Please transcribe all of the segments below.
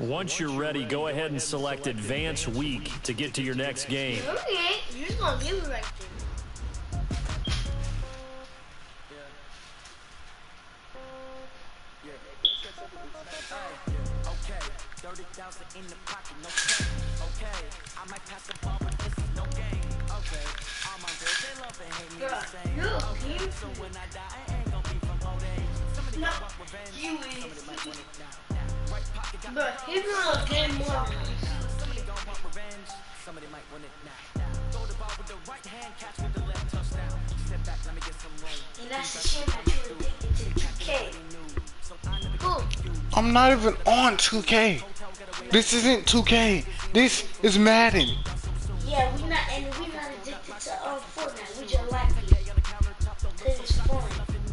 Once you're ready, go ahead and select Advance Week to get to your next game. Okay, you're just gonna give it right there. Okay, 30,000 in the pocket, no change. Okay, I might pass the ball, but this is no game. Okay, all my girls, they love and hate me the same. Okay, so when I die, I ain't gonna be from old age. Somebody might want revenge, somebody might want it now. Right pocket got But he's gonna get more. somebody gonna want revenge, somebody might want it now. Throw the ball with the right hand, catch with the left touchdown. Step back, let me get some room. And that's the shame that you're addicted to 2K. Boom. I'm not even on 2K. This isn't 2K. This is Madden. Yeah, we're not addicted to Fortnite. We just like it. Cause it's fun.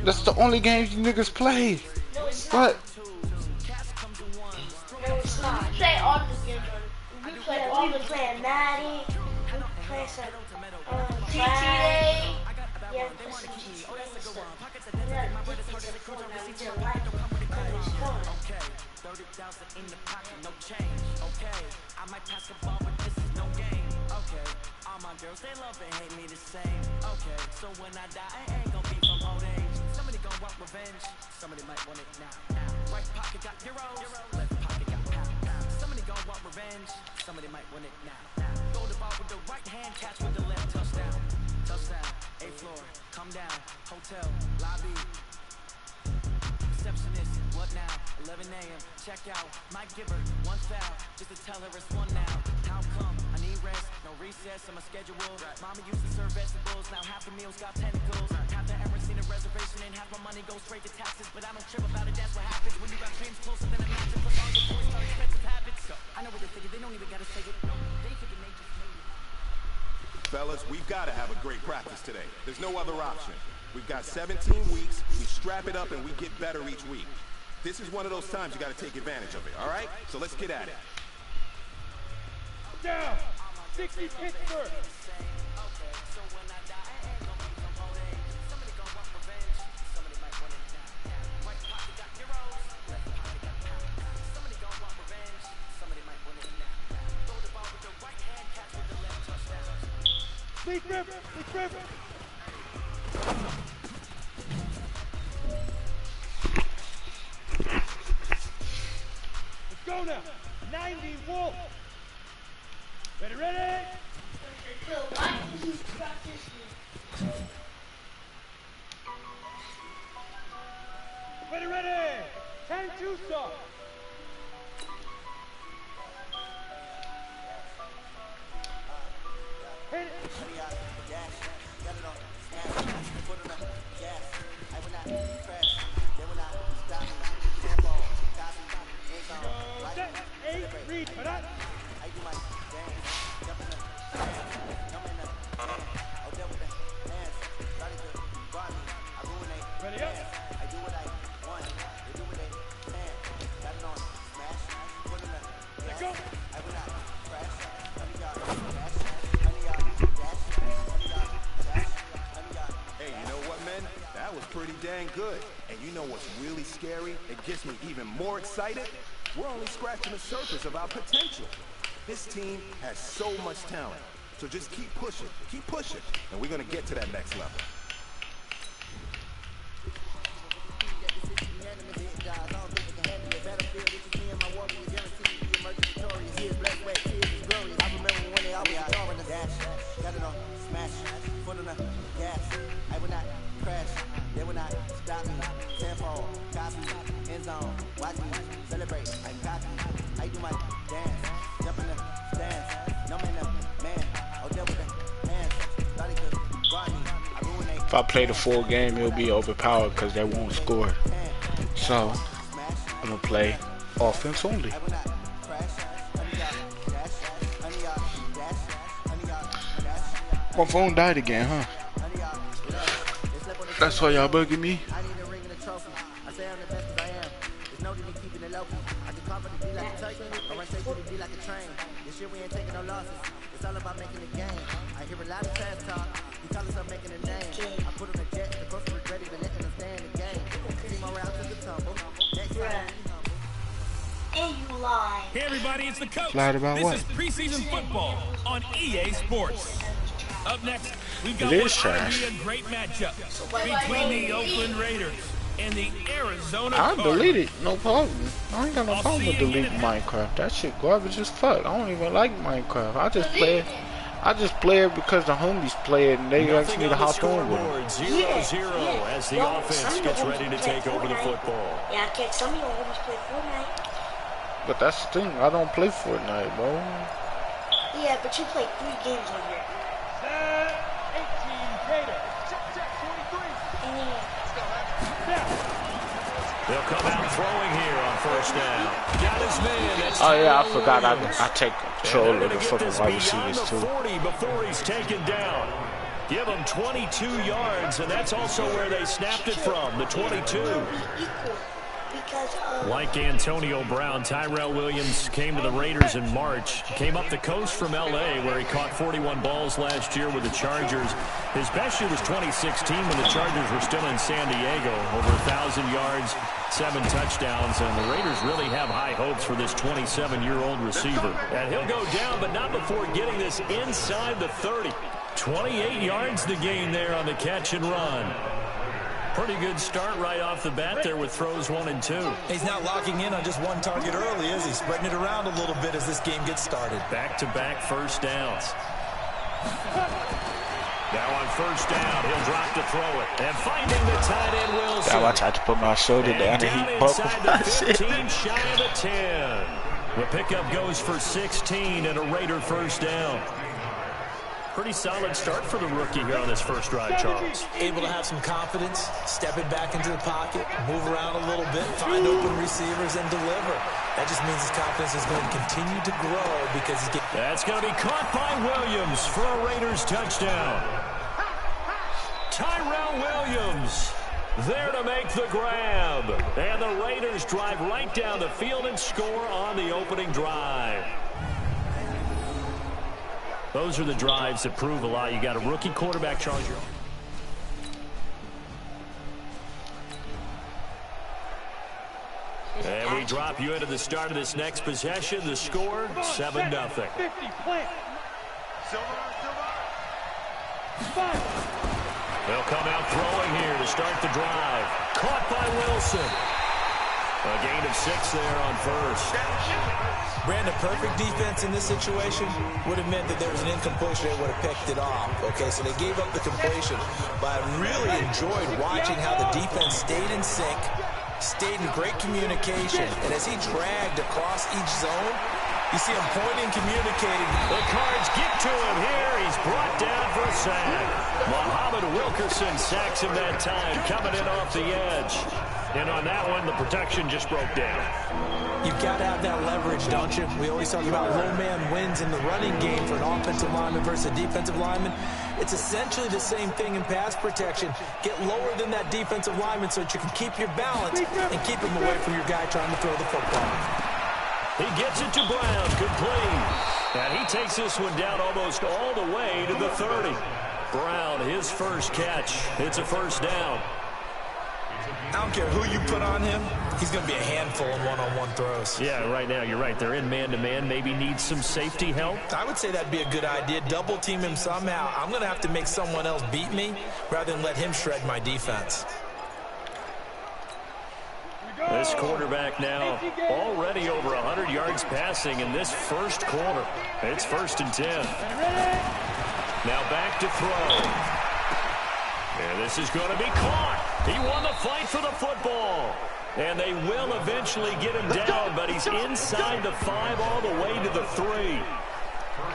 That's the only games you niggas play. No, it's not. What? No, it's not. We play all the games. We play Madden. We play some GTA. Yeah, we play some GTA and stuff. We're not addicted to Fortnite. We just like it. Cause it's fun. 30,000 in the pocket, no change. Okay, I might pass the ball, but this is no game. Okay, all my girls, they love and hate me the same. Okay, so when I die, I ain't gonna be from old age. Somebody gonna want revenge, somebody might want it now. Right pocket got euros, left pocket got pounds. Somebody gonna want revenge, somebody might want it now. Throw the ball with the right hand, catch with the left touchdown. Touchdown, A floor, come down, hotel, lobby. Receptionist, what now? 11 a.m. Check out. Might give her one foul just to tell her it's one now. How come? I need rest, no recess on my schedule. Mama used to serve vegetables, now half the meals got tentacles. Half the ever seen a reservation and half my money goes straight to taxes. But I don't trip about it, that's what happens when you got dreams closer than a mountain. Plus all the boys start expensive habits. So I know what they're thinking, they don't even gotta say it. No, they thinking they just made it. Fellas, we've got to have a great practice today. There's no other option. We've got 17 weeks, we strap it up and we get better each week. This is one of those times you got to take advantage of it, all right? So let's get at it. Down! 60 Pittsburgh! Sneak River! Sneak River! Let's go now! 90 Wolf! Ready, ready! Why did you practice this? Ready, ready! 10-2 stop! Hit it! Read for that. Ready up. Let go. Hey, you know what, men? That was pretty dang good. And you know what's really scary? It gets me even more excited. We're only scratching the surface of our potential. This team has so much talent. So just keep pushing, and we're gonna get to that next level. If I play the full game, it'll be overpowered because they won't score. So I'm gonna play offense only. My phone died again, huh? That's why y'all bugging me. It's all about making the game. I hear a lot of trash talk. You call us up making a name. I put on a jet, the grocery ready to letting us stay in the game. Team morale to the tumble. Next time. And you lie. Hey everybody, it's the coach. Lied about This what? is preseason football on EA Sports. Up next, we've got It what is ought to trash. be a great matchup between the Oakland Raiders and the Arizona I'll Cardinals. delete it, no problem. I ain't got no I'll problem see with you in a deleting minute. Minecraft. That shit garbage as fuck. I don't even like Minecraft. I just play it because the homies play it and they ask Nothing me to on the hop on with them. scoreboard, 0-0 as the Well, offense some of gets your ready to homies play take over the Fortnite. football. Yeah, okay, some of your homies play Fortnite. But that's the thing, I don't play Fortnite, bro. Yeah, but you play 3 games on here. 18 Gator. Check 23. They'll come out throwing here on first down. Got his man. That's Oh yeah, I Tyrell forgot Williams. I take And control they're of gonna the get fucking this wide beyond receivers the too. 40 before he's taken down. Give him 22 yards, and that's also where they snapped it from, the 22. Equal. Because, Like Antonio Brown, Tyrell Williams came to the Raiders in March. Came up the coast from L.A., where he caught 41 balls last year with the Chargers. His best year was 2016 when the Chargers were still in San Diego. Over 1,000 yards, 7 touchdowns, and the Raiders really have high hopes for this 27-year-old receiver. And he'll go down, but not before getting this inside the 30. 28 yards the gain there on the catch and run. Pretty good start right off the bat there with throws 1 and 2. He's not locking in on just one target early, is he? Spreading it around a little bit as this game gets started. Back-to-back first downs. Now on first down, he'll drop to throw it. And finding the tight end Wilson. Now I tried to put my shoulder down And and down he buckled inside my the shit. 15, shy of the 10. The pickup goes for 16 and a Raider first down. Pretty solid start for the rookie here on this first drive, Charles. Able to have some confidence, stepping back into the pocket, move around a little bit, find open receivers, and deliver. That just means his confidence is going to continue to grow because he's getting... That's going to be caught by Williams for a Raiders touchdown. Tyrell Williams there to make the grab. And the Raiders drive right down the field and score on the opening drive. Those are the drives that prove a lot. You got a rookie quarterback, Charles. And we drop you into the start of this next possession. The score, 7-0. 50 plant. They'll come out throwing here to start the drive. Caught by Wilson. A gain of 6 there on first. Brandon, perfect defense in this situation would have meant that there was an incompletion. They would have picked it off. Okay, so they gave up the completion. But I really enjoyed watching how the defense stayed in sync, stayed in great communication. And as he dragged across each zone, you see him pointing, communicating. The Cards get to him here. He's brought down for a sack. Muhammad Wilkerson sacks him that time, coming in off the edge. And on that one, the protection just broke down. You've got to have that leverage, don't you? We always talk about low man wins in the running game for an offensive lineman versus a defensive lineman. It's essentially the same thing in pass protection. Get lower than that defensive lineman so that you can keep your balance and keep him away from your guy trying to throw the football. He gets it to Brown, complete. And he takes this one down almost all the way to the 30. Brown, his first catch. It's a first down. I don't care who you put on him, he's going to be a handful in one-on-one throws. Yeah, right now, you're right. They're in man-to-man. Maybe need some safety help. I would say that'd be a good idea. Double team him somehow. I'm going to have to make someone else beat me rather than let him shred my defense. This quarterback now already over 100 yards passing in this first quarter. It's 1st and 10. Now back to throw. And this is going to be caught. He won the fight for the football. And they will eventually get him down, but he's inside the 5 all the way to the 3.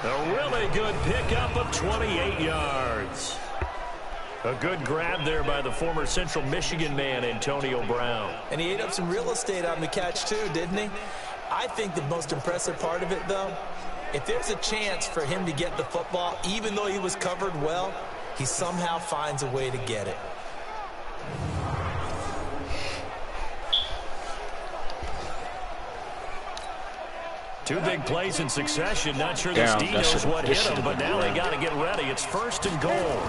A really good pickup of 28 yards. A good grab there by the former Central Michigan man, Antonio Brown. And he ate up some real estate on the catch too, didn't he? I think the most impressive part of it, though, if there's a chance for him to get the football, even though he was covered well, he somehow finds a way to get it. Two big plays in succession. Not sure this D knows what hit him, but now they got to get ready. It's 1st and goal.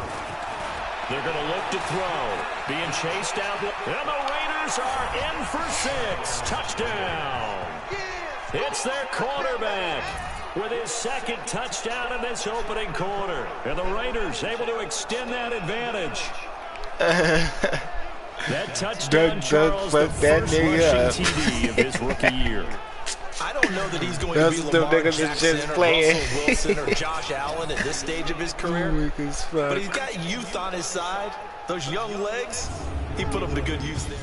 They're going to look to throw. Being chased out. And the Raiders are in for 6. Touchdown. It's their quarterback with his second touchdown in this opening quarter. And the Raiders able to extend that advantage. That touchdown, Charles, the first rushing TD of his rookie year. I don't know that he's going to be Lamar Jackson or Russell Wilson or Josh Allen at this stage of his career. But he's got youth on his side. Those young legs, he put them to good use there.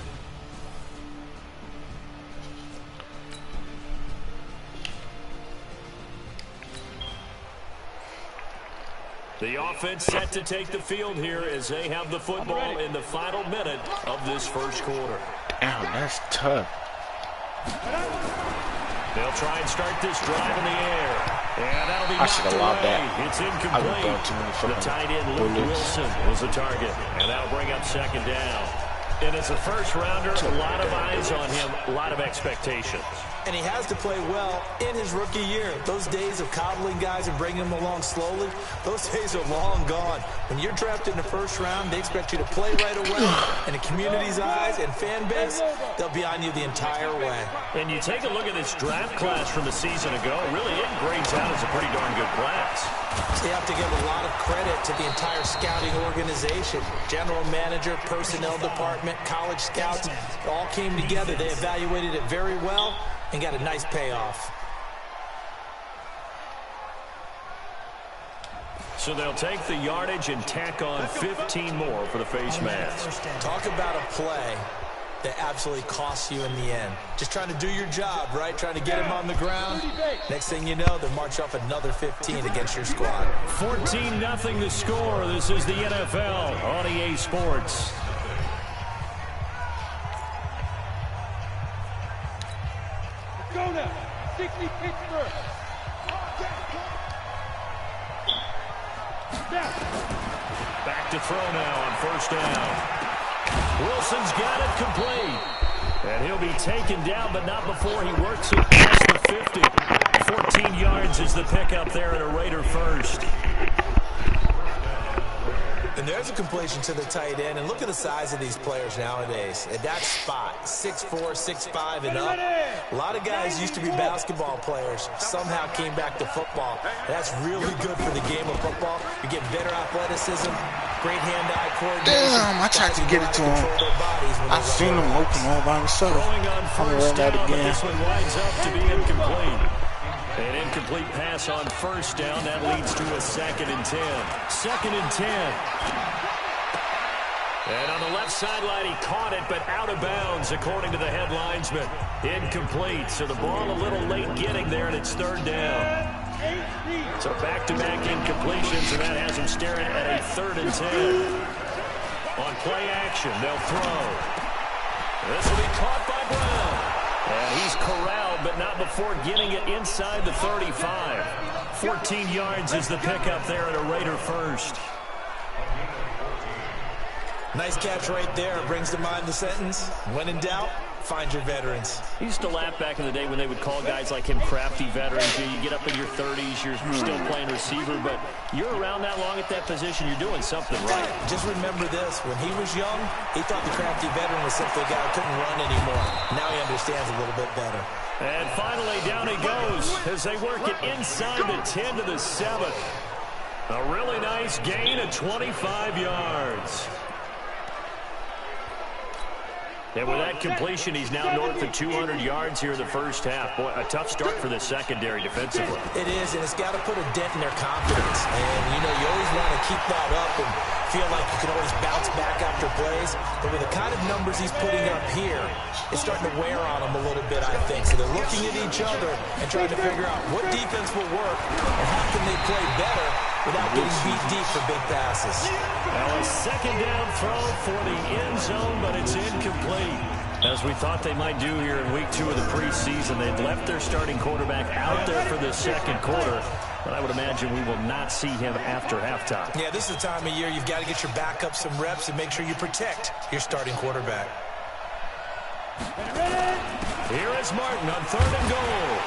The offense set to take the field here as they have the football in the final minute of this first quarter. Damn, that's tough. They'll try and start this drive in the air. And that'll be I should have lobbed that. It's incomplete. The tight end, Luke Wilson, was the target. And that'll bring up second down. And as a first-rounder, a lot of eyes on him, a lot of expectations. And he has to play well in his rookie year. Those days of coddling guys and bringing them along slowly, those days are long gone. When you're drafted in the first round, they expect you to play right away. And the community's eyes and fan base, they'll be on you the entire way. And you take a look at this draft class from a season ago, really it grades out as a pretty darn good class. They have to give a lot of credit to the entire scouting organization. General manager, personnel department, college scouts, all came together. They evaluated it very well and got a nice payoff. So they'll take the yardage and tack on 15 more for the face mask. Talk about a play that absolutely costs you in the end. Just trying to do your job, right? Trying to get him on the ground. Next thing you know, they'll march off another 15 against your squad. 14-0 the score. This is the NFL on EA Sports. Go now. 60 Pittsburgh. Back to throw now on first down. Wilson's got it complete. And he'll be taken down, but not before he works it past the 50. 14 yards is the pickup there at a Raider first. And there's a completion to the tight end. And look at the size of these players nowadays. At that spot, 6'4", 6'5", and up. A lot of guys used to be basketball players. Somehow came back to football. That's really good for the game of football. You get better athleticism, great hand-eye coordination. Damn, I tried to get it to him. I seen him open all by himself. Throwing on first down, but this one winds up to be incomplete. An incomplete pass on first down. That leads to a 2nd and 10. 2nd and 10. And on the left sideline, he caught it, but out of bounds, according to the head linesman. Incomplete. So the ball a little late getting there, and it's 3rd down. So back-to-back incompletions, and that has him staring at a 3rd and 10. On play action, they'll throw. This will be caught by Brown. And he's corralled, but not before getting it inside the 35. 14 yards is the pickup there at a Raider first. Nice catch right there. Brings to mind the sentence, when in doubt, find your veterans. He used to laugh back in the day when they would call guys like him crafty veterans. You get up in your 30s, you're still playing receiver, but you're around that long at that position, you're doing something right. Just remember this, when he was young, he thought the crafty veteran was simply a guy who couldn't run anymore. Now he understands a little bit better. And finally, down he goes as they work it inside the 10 to the 7. A really nice gain of 25 yards. And with that completion, he's now north of 200 yards here in the first half. Boy, a tough start for the secondary defensively. It is, and it's got to put a dent in their confidence. And, you know, you always want to keep that up and feel like you can always bounce back after plays. But with the kind of numbers he's putting up here, it's starting to wear on them a little bit, I think. So they're looking at each other and trying to figure out what defense will work and how can they play better without getting beat deep for big passes. Now a 2nd down throw for the end zone, but it's incomplete. As we thought they might do here in week 2 of the preseason, they've left their starting quarterback out there for the 2nd quarter. But I would imagine we will not see him after halftime. Yeah, this is the time of year you've got to get your backup some reps and make sure you protect your starting quarterback. Here is Martin on 3rd and goal.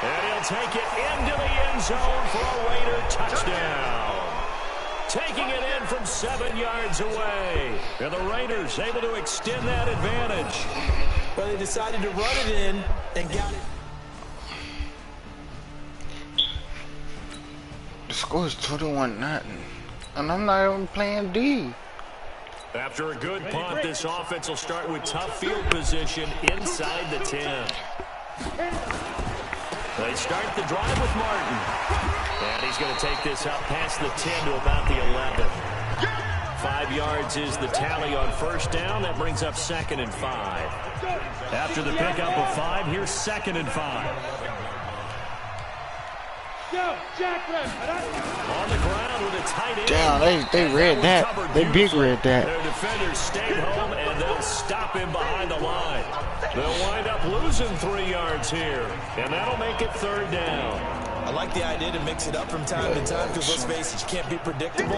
And he'll take it into the end zone for a Raider touchdown. Taking it in from 7 yards away. And the Raiders able to extend that advantage. Well, they decided to run it in and got it. score is 21-0. And I'm not even playing D. After a good punt, this offense will start with tough field position inside the 10. They start the drive with Martin. And he's going to take this up past the 10 to about the 11. 5 yards is the tally on first down. That brings up 2nd and 5. After the pickup of 5, here's 2nd and 5. On the ground with a tight end. Damn, they read that. They big read that. Their defenders stayed home, and they'll stop him behind the line. They'll wind up losing 3 yards here, and that'll make it 3rd down. I like the idea to mix it up from time to time because, let's face it, you can't be predictable.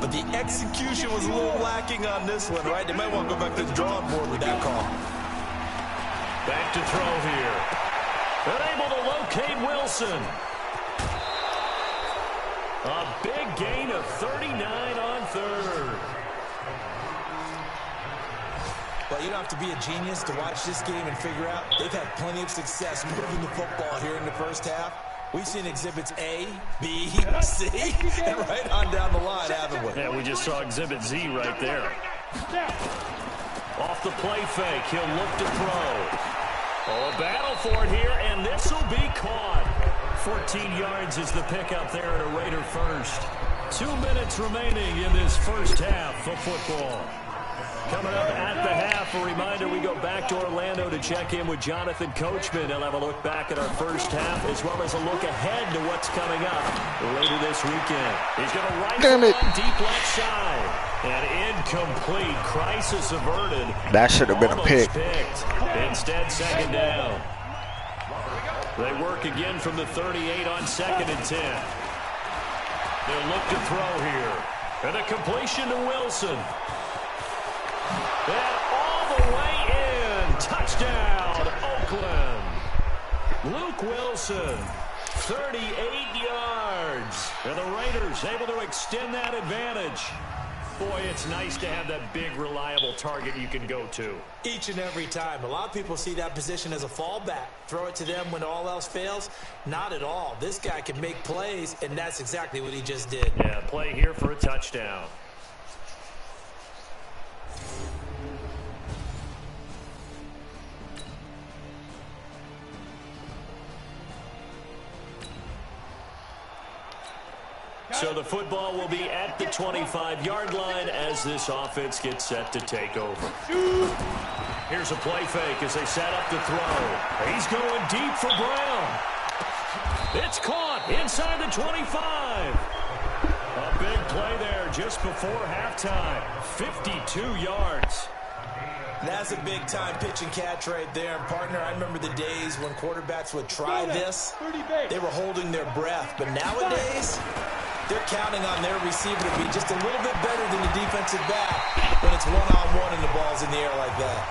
But the execution was a little lacking on this one, right? They might want to go back to the drawing board with that call. Back to throw here. They're able to locate Wilson. A big gain of 39 on 3rd. Well, you don't have to be a genius to watch this game and figure out they've had plenty of success moving the football here in the first half. We've seen exhibits A, B, C, and right on down the line, haven't we? Yeah, we just saw exhibit Z right there. Off the play fake, he'll look to throw. Oh, a battle for it here, and this will be caught. 14 yards is the pickup there at a Raider first. 2 minutes remaining in this first half of football. Coming up at the half, a reminder, we go back to Orlando to check in with Jonathan Coachman. He'll have a look back at our first half as well as a look ahead to what's coming up later this weekend. He's going to rifle it deep left side. An incomplete, crisis averted. That should have been a pick. Instead, 2nd down. They work again from the 38 on 2nd and 10. They'll look to throw here. And a completion to Wilson. And all the way in. Touchdown, Oakland. Luke Wilson, 38 yards. And the Raiders able to extend that advantage. Boy, it's nice to have that big, reliable target you can go to. Each and every time. A lot of people see that position as a fallback. Throw it to them when all else fails. Not at all. This guy can make plays, and that's exactly what he just did. Yeah, play here for a touchdown. So the football will be at the 25-yard line as this offense gets set to take over. Here's a play fake as they set up the throw. He's going deep for Brown. It's caught inside the 25. A big play there just before halftime. 52 yards. That's a big-time pitch and catch right there. And, partner, I remember the days when quarterbacks would try this. They were holding their breath. But nowadays, they're counting on their receiver to be just a little bit better than the defensive back when it's one-on-one and the ball's in the air like that.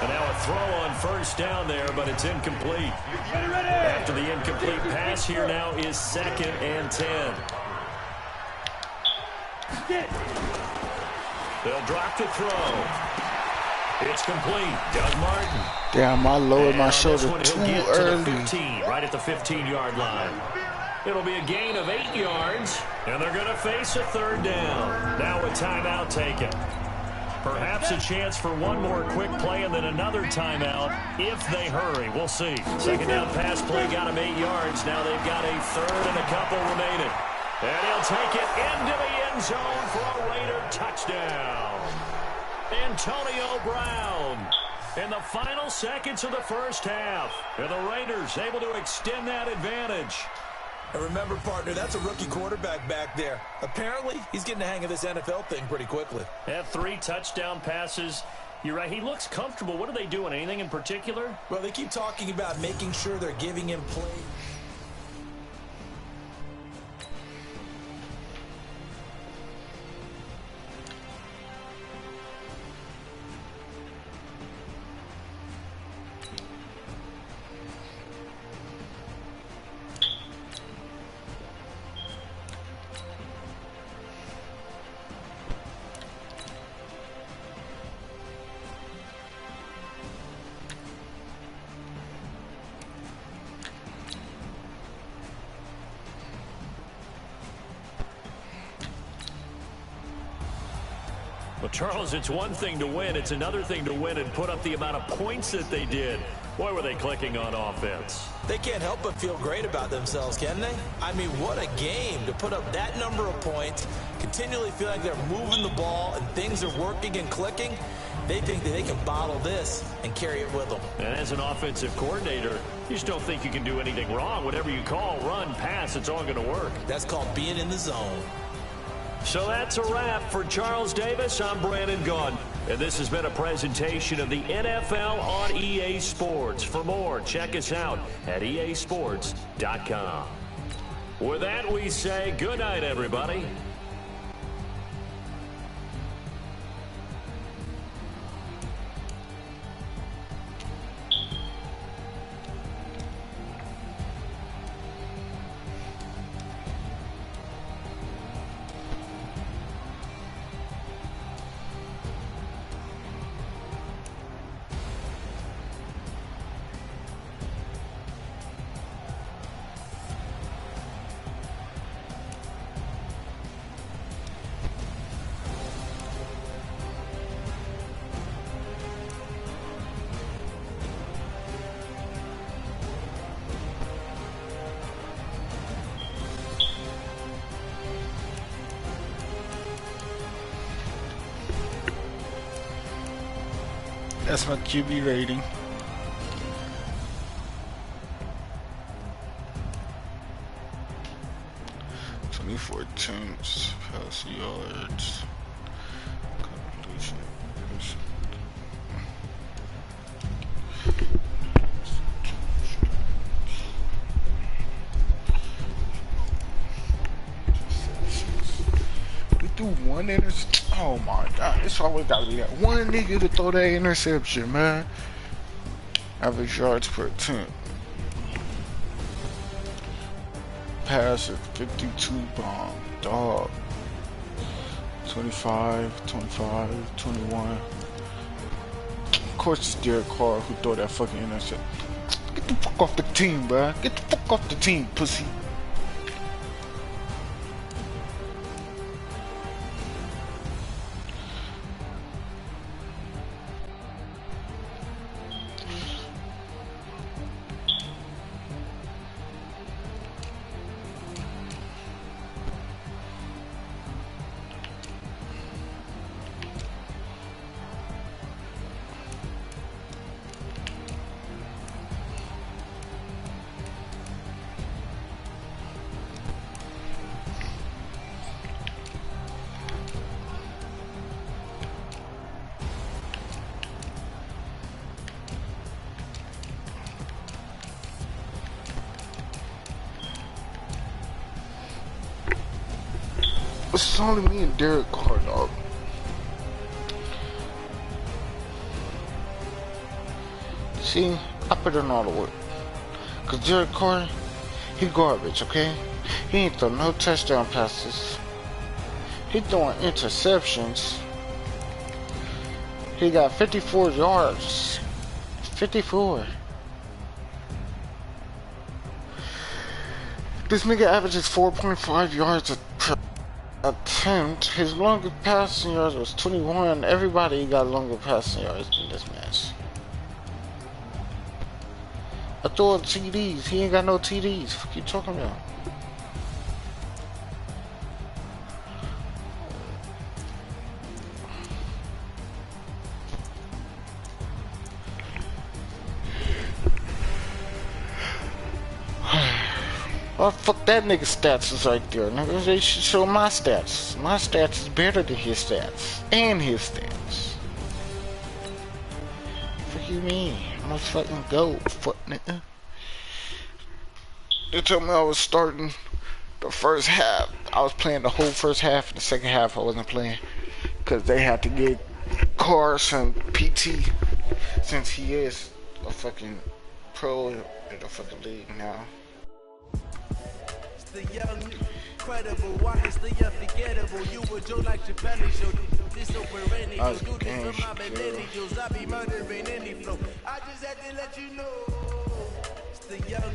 And now a throw on first down there, but it's incomplete. After the incomplete pass, here now is 2nd and 10. They'll drop to throw. It's complete. Doug Martin. Damn, I lowered my shoulder too early. To the 15, right at the 15-yard line. It'll be a gain of 8 yards, and they're going to face a 3rd down. Now a timeout taken. Perhaps a chance for one more quick play and then another timeout if they hurry. We'll see. 2nd down pass play got them 8 yards. Now they've got a 3rd and a couple remaining. And he'll take it into the end zone for a Raider touchdown. Antonio Brown in the final seconds of the first half. And the Raiders able to extend that advantage. And remember, partner, that's a rookie quarterback back there. Apparently, he's getting the hang of this NFL thing pretty quickly. Had 3 touchdown passes. You're right. He looks comfortable. What are they doing? Anything in particular? Well, they keep talking about making sure they're giving him play. Well, Charles, it's one thing to win. It's another thing to win and put up the amount of points that they did. Boy, were they clicking on offense. They can't help but feel great about themselves, can they? I mean, what a game to put up that number of points, continually feel like they're moving the ball and things are working and clicking. They think that they can bottle this and carry it with them. And as an offensive coordinator, you just don't think you can do anything wrong. Whatever you call, run, pass, it's all going to work. That's called being in the zone. So that's a wrap for Charles Davis. I'm Brandon Gaudin, and this has been a presentation of the NFL on EA Sports. For more, check us out at easports.com. With that, we say good night, everybody. That's my QB rating. .24 attempts, pass yards, completion. We threw one interception. Oh my God, it's always gotta be that one nigga to throw that interception, man. Average yards per attempt. Pass at 52 bomb. Dog. 25, 25, 21. Of course it's Derek Carr who threw that fucking interception. Get the fuck off the team, bruh. Get the fuck off the team, pussy. It's only me and Derek Carr, dog. See, I put in all the work. Cause Derek Carr, he garbage, okay? He ain't throw no touchdown passes. He throwing interceptions. He got 54 yards. 54. This nigga averages 4.5 yards per attempt. His longest passing yards was 21. Everybody got longer passing yards in this match. I throw TDs. He ain't got no TDs. What you talking about? Oh, fuck that nigga's stats is right there. Nigga, they should show my stats. My stats is better than his stats. And his stats. What you mean? I'm a fucking goat, fuck nigga. They told me I was starting the first half. I was playing the whole first half, and the second half I wasn't playing. Because they had to get Carr some PT. Since he is a fucking pro in the fucking league now. The young, incredible, honestly unforgettable. You were Joe like Chappelle show. This over any you do this for my millennials. I be murdering any flow. I just had to let you know. It's the young,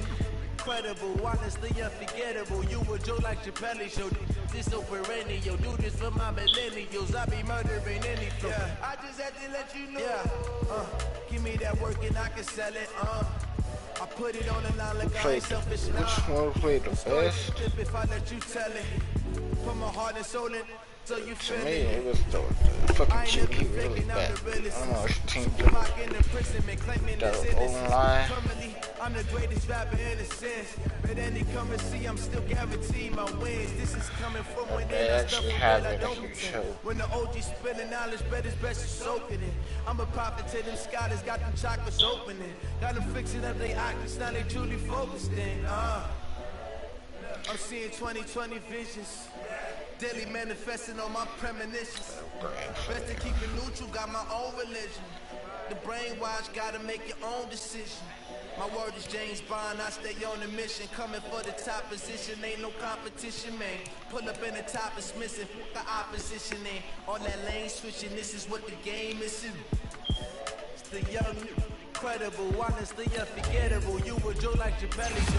incredible, honestly unforgettable. You were Joe like Chappelle show. This over perennial, do this for my millennials. I be murdering any flow. Yeah. I just had to let you know. Yeah. Give me that work and I can sell it. I put it on the line like I ain't selfish. Which one played the best? If I let you tell it, put my heart and soul in. So you To feel me, it. it was the fucking QB really bad. I don't know which team did it. The O-line. I'm the greatest rapper in a sense. But any come and see, I'm still guaranteed my wins. This is coming from They within. actually have it a huge show. When the OG spilling knowledge, bet it's best to soak it in. I'm a prophet to them scholars, got them chakras opening. Got them fixing up they octaves, now they truly focused in. I'm seeing 2020 visions. Daily manifesting on my premonitions. Best to keep it neutral, got my own religion. The brainwash, gotta make your own decision. My word is James Bond, I stay on the mission. Coming for the top position, ain't no competition, man. Pull up in the top is missing, the opposition ain't. All that lane switching, this is what the game is. It's the young, incredible, honestly unforgettable. You were Joe like your belly, so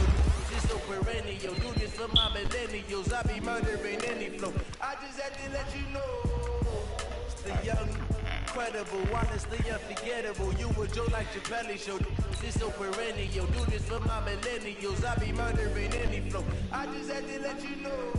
this so perennial. Do this for my millennials, I be murdering any flow. I just had to let you know. It's the young, incredible, honestly unforgettable. You were Joe like your belly, so this so perennial. Do this for my millennials, I be murdering any flow. I just had to let you know.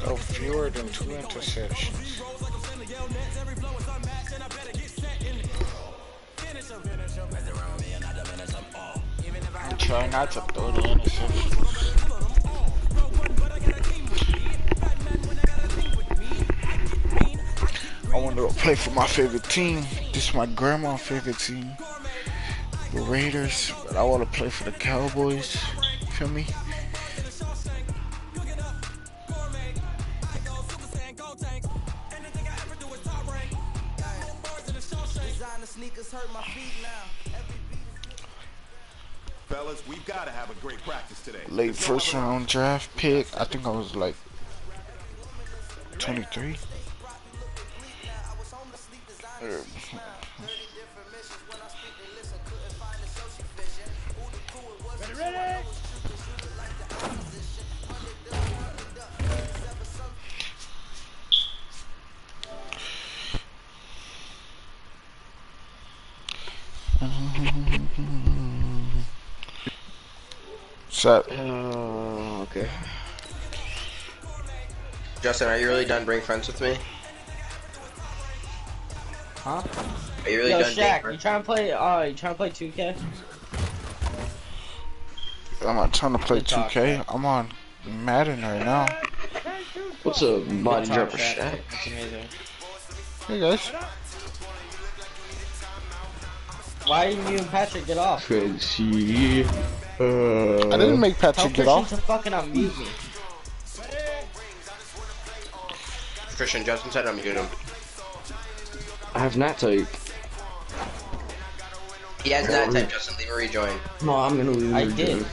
Oh, fewer than 2 interceptions. I'm trying not to throw the interception. I want to play for my favorite team. This is my grandma's favorite team, the Raiders. But I want to play for the Cowboys. Feel me? Fellas, we've got to have a great practice today. Late first round draft pick. I think I was like 23. Ready? Set. Okay. Justin, are you really done being friends with me? Huh? Are you really Yo, done Shaq, being you trying to play 2K? I'm not trying to play 2K. I'm on Madden right now. What's a body Good talk, dropper, Shaq? That's amazing. Hey guys. Why didn't you and Patrick get off? Crazy. I didn't make Tell Patrick get Christian off. to fucking unmute me. Christian, Justin said I'm muting him. I have not typed. He has not typed, Justin. Leave a rejoin. No, I'm gonna leave. I did.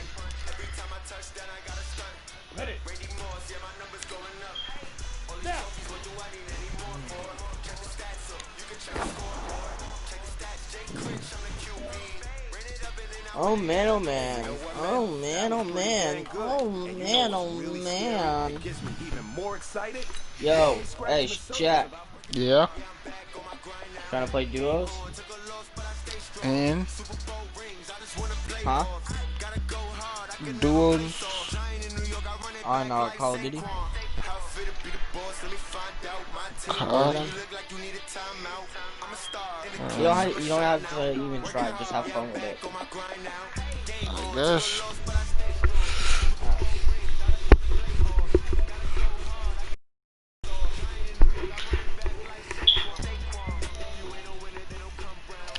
Oh man, oh man. Oh man, oh man. Oh man, oh man. Yo, hey, Shaq. Yeah. Trying to play duos? And Huh? duos. On Call of Duty. COD. You don't have to even try. Just have fun with it. I guess.